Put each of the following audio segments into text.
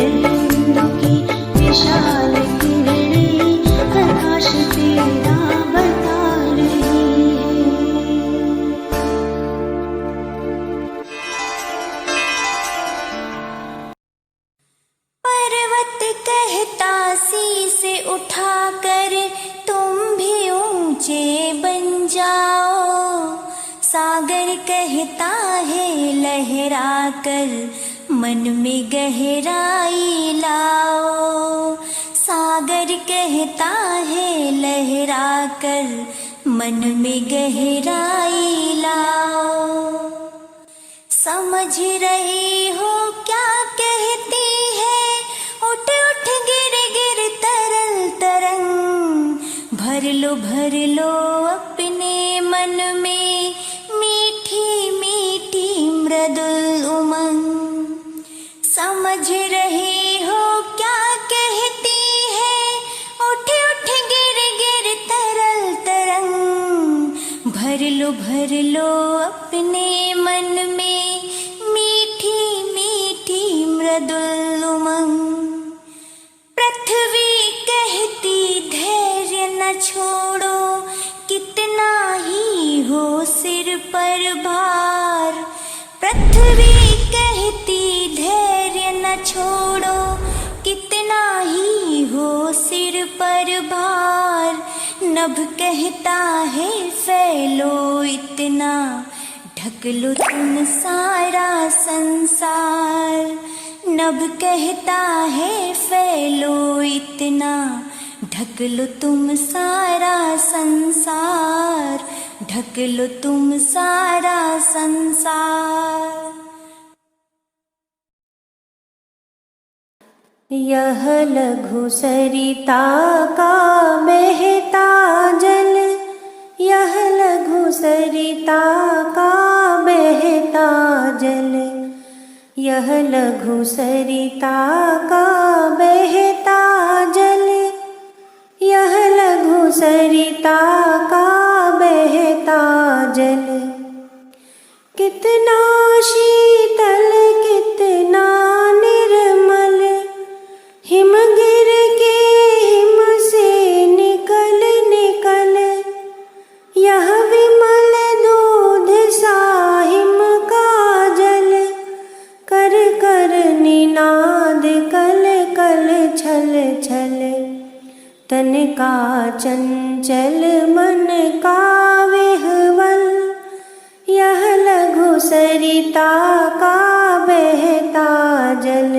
इंदु की विशाल किरणें प्रकाश तेरा बता रही है। पर्वत कहता शीश उठाकर तुम भी ऊंचे बन जाओ, सागर कहता है लहरा कर मन में गहराई लाओ, सागर कहता है लहरा कर मन में गहराई लाओ। समझ रही हो क्या कहती है, उठ उठ गिर गिर तरल तरंग, भर लो अपने मन में मीठी मीठी मृदुल उमंग। समझ रही हो क्या कहती है, उठ उठ गिर गिर तरल तरंग, भर लो अपने मन में मीठी मीठी मृदुल उमंग। पृथ्वी कहती धैर्य न छोड़ो, कितना ही हो सिर पर भार। पृथ्वी कहती धैर्य न छोड़ो, कितना ही हो सिर पर भार। नभ कहता है फैलो इतना, ढक लो तुम सारा संसार। नभ कहता है फैलो इतना, ढक लो तुम सारा संसार, ढक लो तुम सारा संसार। यह लघु सरिता का बहता जल, यह लघु सरिता का बहता जल, यह लघु सरिता का बहता जल, यह लघु सरिता का बहता जल। कितना शीतल कितना निर्मल, हिम गिर के हिम से निकल निकल, यह विमल दूध सा हिम का जल। कर कर निनाद कल कल छल छल, तन का चंचल मन का विह्वल। यह लघु सरिता का बहता जल,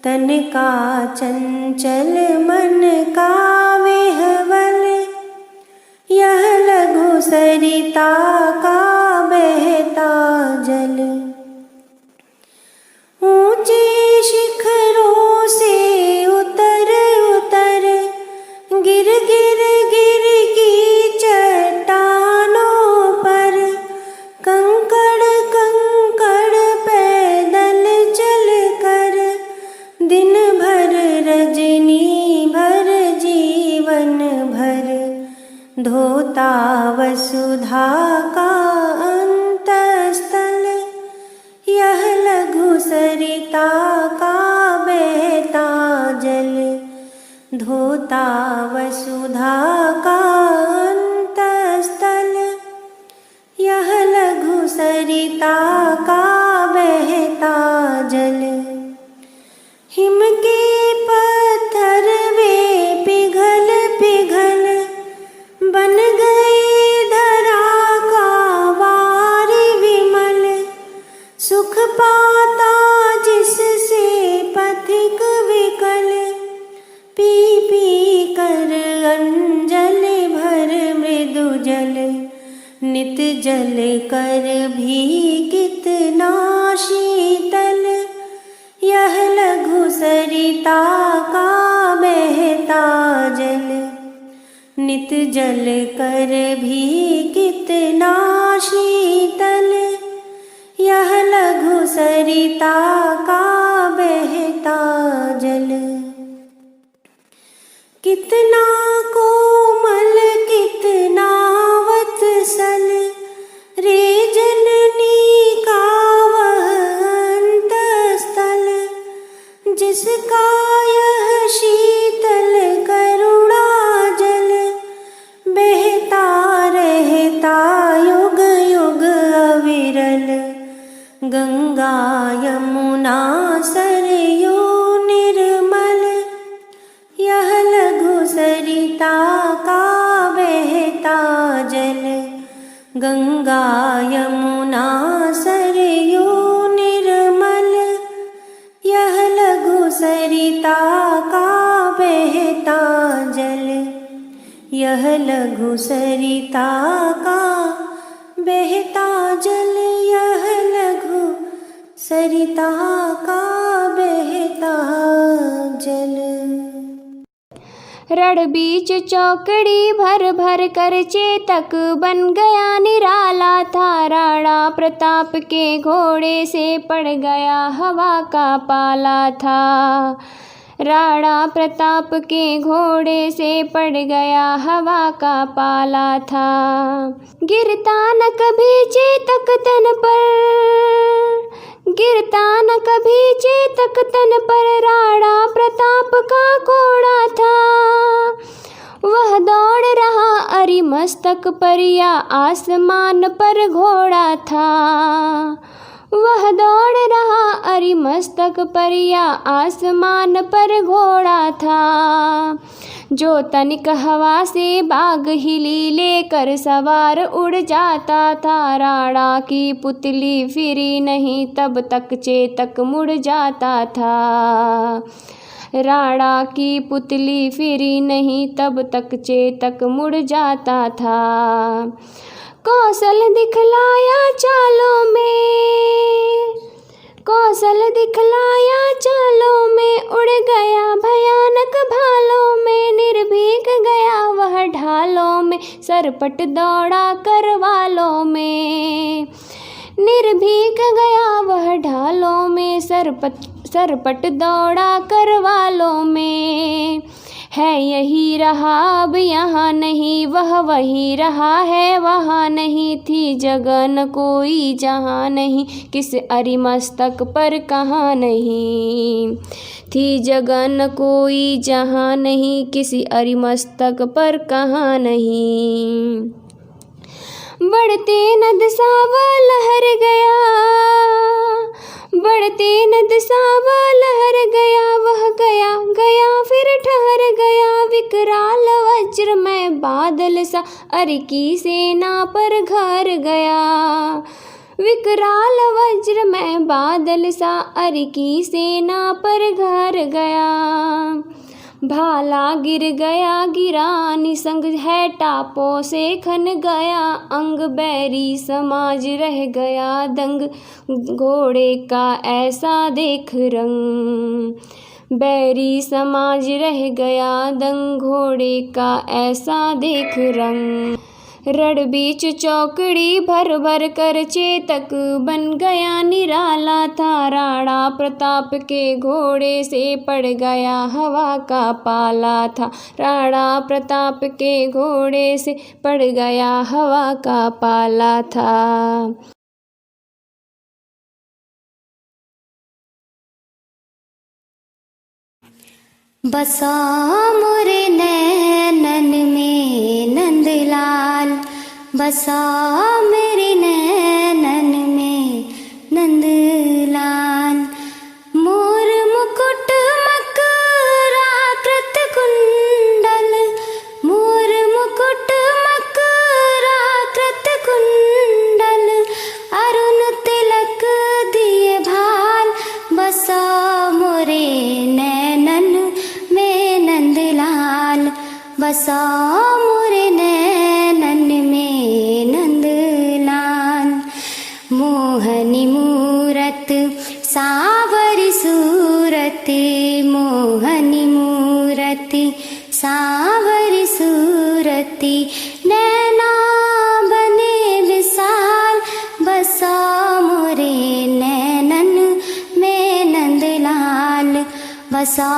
तन का चंचल मन का विह्वल। यह लघु सरिता का बहता जल। ऊंचे शिखरों से उतर उतर, गिर गिर गिर की चट्टानों पर, कंकड़ कंकड़ पैदल चल कर, दिन भर रजनी भर जीवन भर, धोता वसुधा का अंतस्थल। यह लघु सरिता का बहता जल, धोता वसुधा का अंतस्थल। यह लघु सरिता का बहता जल। हिम के पत्थर वे पिघल पिघल, बन गए धरा का वारी विमल। सुख पाता जिससे पथिक विकल, पी पी कर अंजलि भर मृदु जल। नित जल कर भी कितना शीतल, यह लघु सरिता का बहता जल। नित जल कर भी कितना शीतल, यह लघु सरिता का बहता जल। कितना कोमल कितना वत्सल, रे जननी का वह अंतस्थल। जिसका यह शीतल करुणा जल बहता रहता युग युग अविरल। गंगा यमुना सरयू निर्मल, यह लघु सरिता का बहता जल। गंगा यमुना सरयू निर्मल, यह लघु सरिता का बहता जल। यह लघु सरिता का बहता जल, यह लघु सरिता का बहता जल। रण बीच चौकड़ी भर भर कर चेतक बन गया निराला था। राणा प्रताप के घोड़े से पड़ गया हवा का पाला था। राणा प्रताप के घोड़े से पड़ गया हवा का पाला था। गिरता न कभी चेतक तन पर, गिरता न कभी चेतक तन पर, राणा प्रताप का घोड़ा था। वह दौड़ रहा अरिमस्तक पर या आसमान पर घोड़ा था। वह दौड़ रहा अरिमस्तक पर या आसमान पर घोड़ा था। जो तनिक हवा से बाग हिली लेकर सवार उड़ जाता था। राणा की पुतली फिरी नहीं तब तक चेतक मुड़ जाता था। राणा की पुतली फिरी नहीं तब तक चेतक मुड़ जाता था। कौशल दिखलाया चालों में, कौशल दिखलाया चालों में, उड़ गया भयानक भालों में। निर्भीक गया वह ढालों में, सरपट दौड़ा करवालों में। निर्भीक गया वह ढालों में, सरपट दौड़ा करवालों में। है यही रहा अब यहाँ नहीं, वह वही रहा है वहाँ नहीं। थी जगह न कोई जहाँ नहीं, किस अरिमस्तक पर कहाँ नहीं। थी जगह न कोई जहाँ नहीं, किसी अरिमस्तक पर कहाँ नहीं। बढ़ते नद सा वह लहर गया, बढ़ते नद सा वह लहर गया। वह गया गया फिर ठहर गया, विकराल वज्र में बादल सा अरि की सेना पर घर गया। विकराल वज्र में बादल सा अरि की सेना पर घर गया। भाला गिर गया गिरा निसंग है टापों से खन गया। अंग बैरी समाज रह गया दंग, घोड़े का ऐसा देख रंग। बैरी समाज रह गया दंग, घोड़े का ऐसा देख रंग। रण बीच चौकड़ी भर भर कर चेतक बन गया निराला था। राणा प्रताप के घोड़े से पड़ गया हवा का पाला था। राणा प्रताप के घोड़े से पड़ गया हवा का पाला था। बसा मोरे नैनन में नंदलाल, बसा मेरे नैनन में नंदलाल। मोर मुकुट मकराकृत कुंडल, मोर मुकुट मकराकृत कुंडल। अरुण तिलक दिए भाल, बसा मोरे नैनन में नंदलाल। बसा मोरे नैनन में नंदलाल। मोहनी मूरत सावरी सूरत, मोहनी मूरत सावरी सूरत। नैना बने विशाल, बसा मोरे नैनन में नंदलाल। बसा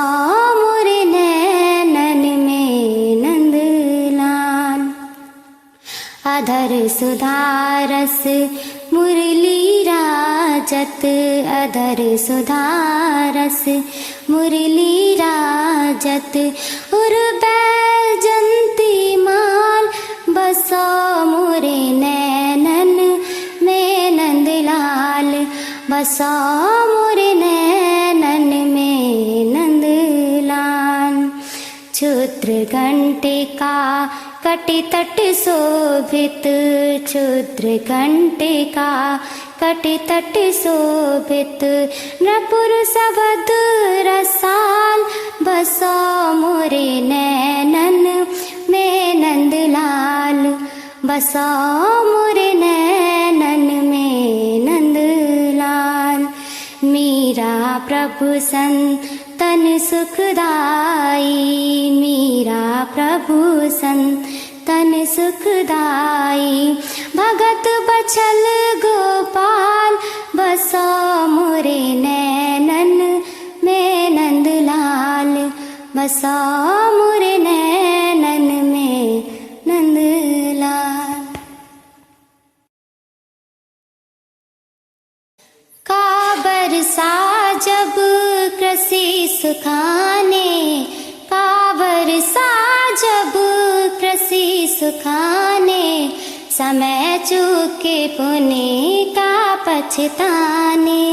मोरे नैनन में नंदलाल। अधर सुधारस मुरली रा राजत अधर सुधारस मुरली राजत उर बैजंती माल बसो मोरे नैनन में नंदलाल बसो मोरे नैनन में नंदलाल क्षुद्र घंटिका कटि तट शोभित क्षुद्र घंटिका कटि तट शोभित नपुर सबद रसाल बसो मोरे नैनन में नंदलाल बसो मोरे नैनन में नंदलाल मीरा प्रभु संतन सुखदाई मीरा प्रभु संतन सुखदाई भगत बचल गोपाल बसो मोरे नैनन में नंदलाल बसो मोरे नैनन में नंदलाल। काबर सा जब कृषि सुखाने काबर सा जब कृषि सुखाने समय चूके पुण्य का पछताने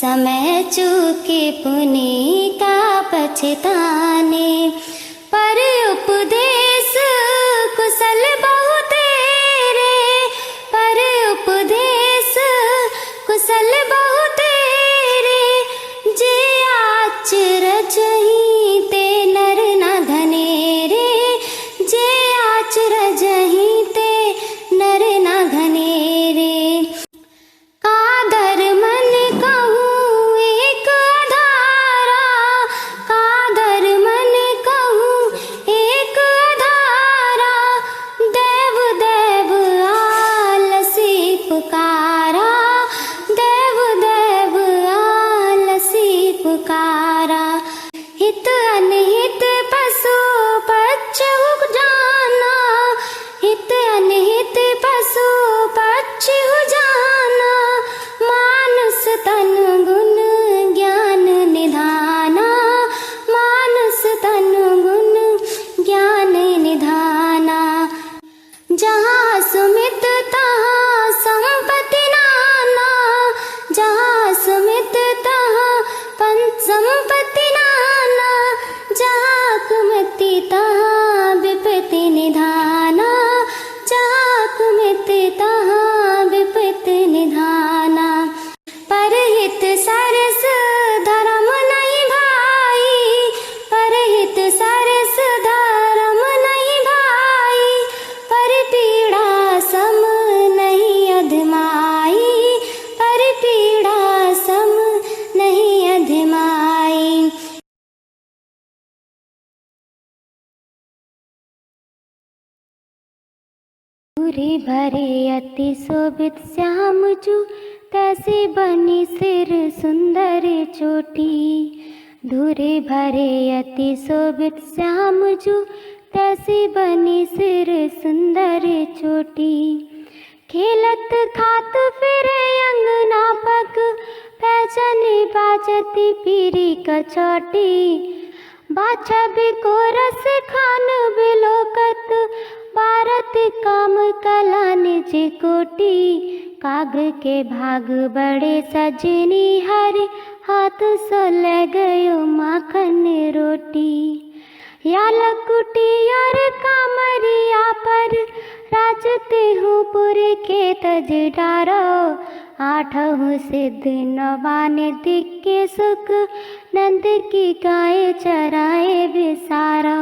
समय चूके पुण्य का पछताने पर उपदेश कुशल बहु तेरे पर उपदेश कुशल बहु तेरे जे आचरज ही ते नर न धनेरे जे आचरज ही ते नर न धनेरे कादर मन कहूँ एक अधारा कादर मन कहूँ एक अधारा देव देव आलसी पुकारा देव देव आलसी पुकारा हित अनहित पशु पक्षु जाना हित अनहित पशु पक्षु जाना मानस तन गुण ज्ञान निधाना मानस तन गुण ज्ञान निधाना जहाँ सुमित तहाँ संपत्ति नाना जहाँ सुमित तहाँ संपत्ति नाना जहाँ कुमति तहाँ विपत्ति निधाना जहाँ कुमति तहाँ विपत्ति निधाना परहित सरस धर्म नहीं भाई परहित सरस धर्म नहीं भाई पर पीड़ा सम नहीं अधमाई पर पीड़ा सम नहीं अधमाई। पूरे भरे अति शोभित श्याम जू तैसे बनी सिर सुंदर चोटी धूरे भरे अति शोभित श्याम जू तैसे बनी सिर सुंदर चोटी खेलत खात फिरे अंगना पग पैजन बाजती पीरी कचौटी बाछा भी को रस खान बिलोकत भारत काम कला निज कोटि काग के भाग बड़े सजनी हर हाथ सो ले गयो माखन रोटी या लकुटी और कामरिया पर राजते हूँ पुरे के तज डारो आठहु सिद्ध नवाने दिक्के सुख नंद की गाय चराए विसारा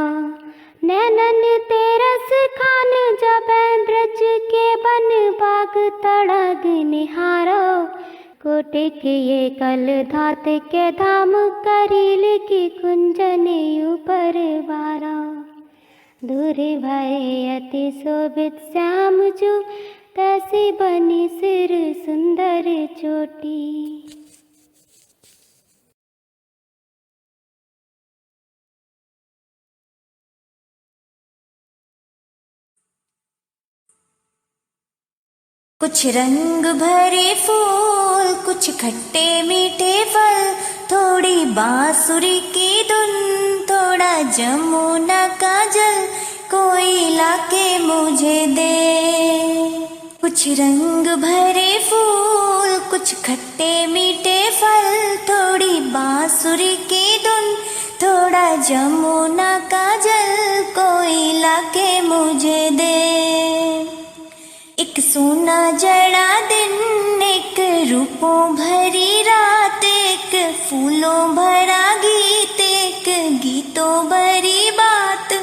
नैनन तेरस खान जब ब्रज के बन बाग तड़ग निहारो कोटे के ये कल धात के धाम करील की कुंजन ऊपर बारा दूर भय अति शोभित श्याम जू तैसी बनी सिर सुंदर चोटी। कुछ रंग भरे फूल, कुछ खट्टे मीठे फल, थोड़ी बांसुरी की धुन, थोड़ा जमुना का जल, कोई लाके मुझे दे। कुछ रंग भरे फूल, कुछ खट्टे मीठे फल, थोड़ी बांसुरी की धुन, थोड़ा जमुना का जल, कोई लाके मुझे दे। एक सोना जड़ा दिन, एक रूपों भरी रात, एक फूलों भरा गीत, एक गीतों भरी बात,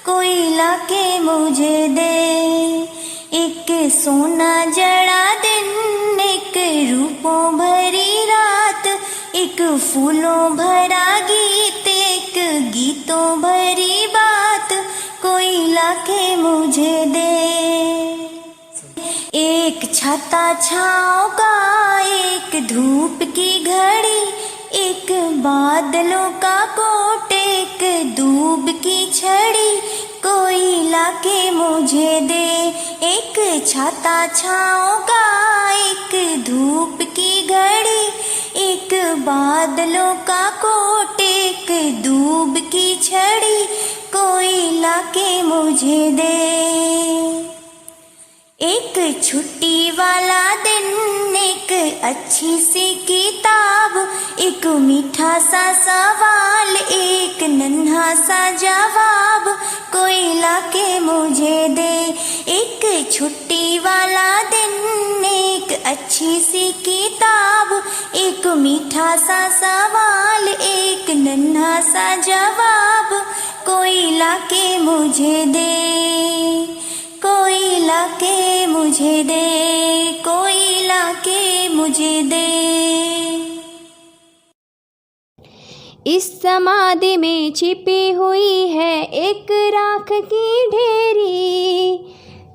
कोई लाके मुझे दे। एक सोना जड़ा दिन, एक रूपों भरी रात, एक फूलों भरा गीत, एक गीतों भरी बात, कोई लाके मुझे दे। एक छाता छाँव का, एक धूप की घड़ी, एक बादलों का कोट, एक दूब की छड़ी, कोई लाके मुझे दे। एक छाता छाँव का, एक धूप की घड़ी, एक बादलों का कोट, एक दूब की छड़ी, कोई लाके मुझे दे। एक छुट्टी वाला दिन, एक अच्छी सी किताब, एक मीठा सा सवाल, एक नन्हा सा जवाब, कोई लाके मुझे दे। एक छुट्टी वाला दिन, एक अच्छी सी किताब, एक मीठा सा सवाल, एक नन्हा सा जवाब, कोई लाके मुझे दे। कोई लाके मुझे दे, कोई लाके मुझे दे। इस समाधि में छिपी हुई है एक राख की ढेरी,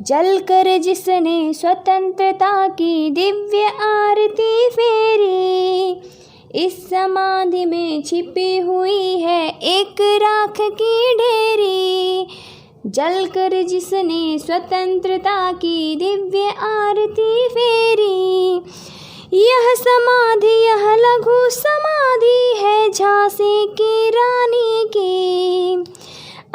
जलकर जिसने स्वतंत्रता की दिव्य आरती फेरी। इस समाधि में छिपी हुई है एक राख की ढेरी, जलकर जिसने स्वतंत्रता की दिव्य आरती फेरी। यह समाधि, यह लघु समाधि है झांसी की रानी की,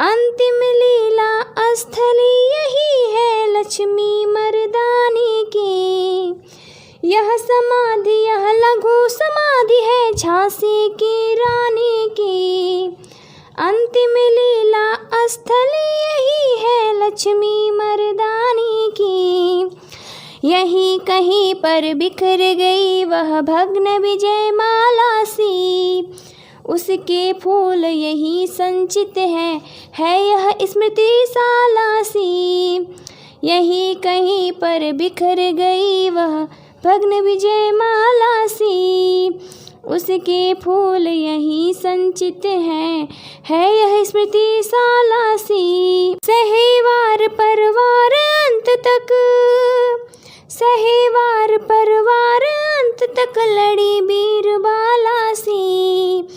अंतिम लीला स्थली यही है लक्ष्मी मर्दानी की। यह समाधि, यह लघु समाधि है झांसी की रानी की, अंतिम लीला स्थली यही है लक्ष्मी मर्दानी की। यहीं कहीं पर बिखर गई वह भग्न विजय माला सी, उसके फूल यहीं संचित है यह स्मृति साला सी। यहीं कहीं पर बिखर गई वह भग्न विजय माला सी, उसके फूल यहीं संचित है यह स्मृति साला सी। सहेवार परवार अंत तक, सहेवार परवार अंत तक लड़ी बीरबाला सी।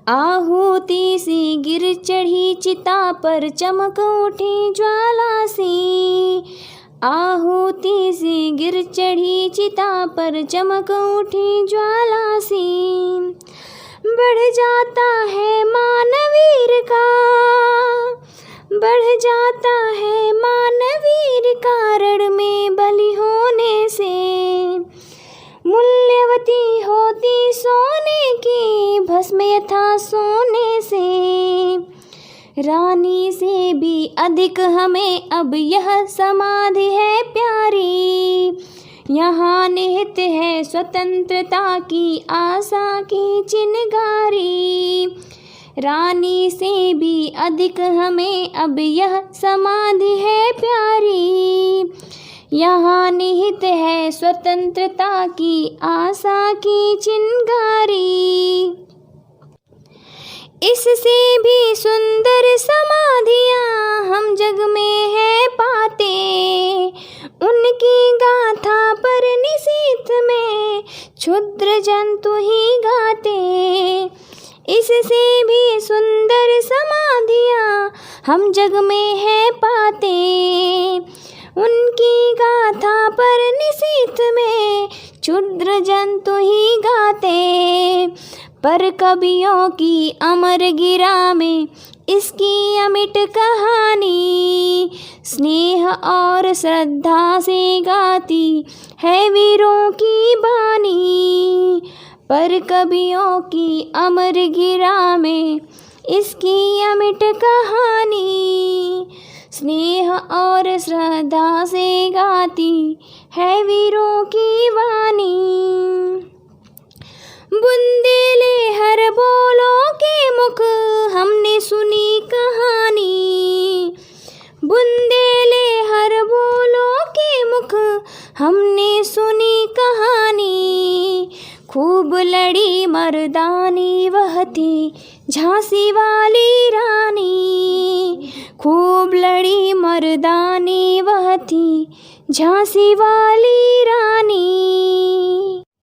आहुति सी गिर चढ़ी चिता पर चमक उठी ज्वाला सी। आहुति सी गिर चढ़ी चिता पर चमक उठी ज्वाला सी। बढ़ जाता है मानवीर का, बढ़ जाता है मानवीर का रण में बलि होने से। मूल्यवती होती सोने की भस्म यथा सोने से। रानी से भी अधिक हमें अब यह समाधि है प्यारी, यहाँ निहित है स्वतंत्रता की आशा की चिनगारी। रानी से भी अधिक हमें अब यह समाधि है प्यारी, यहाँ निहित है स्वतंत्रता की आशा की चिनगारी। इससे भी सुंदर समाधियाँ हम जग में है पाते, उनकी गाथा पर निशीथ में क्षुद्र जंतु ही गाते। इससे भी सुंदर समाधियाँ हम जग में है पाते, उनकी गाथा पर निशीथ में क्षुद्र जंतु ही गाते। पर कवियों की अमर गिरा में इसकी अमिट कहानी स्नेह और श्रद्धा से गाती है वीरों की बानी। पर कवियों की अमर गिरा में इसकी अमिट कहानी स्नेह और श्रद्धा से गाती है वीरों की वाणी। बुंदेले हर बोलों के मुख हमने सुनी कहानी। बुंदेले हर बोलों के मुख हमने सुनी कहानी। खूब लड़ी मर्दानी वह थी झांसी वाली रानी। खूब लड़ी मर्दानी वह थी झांसी वाली रानी।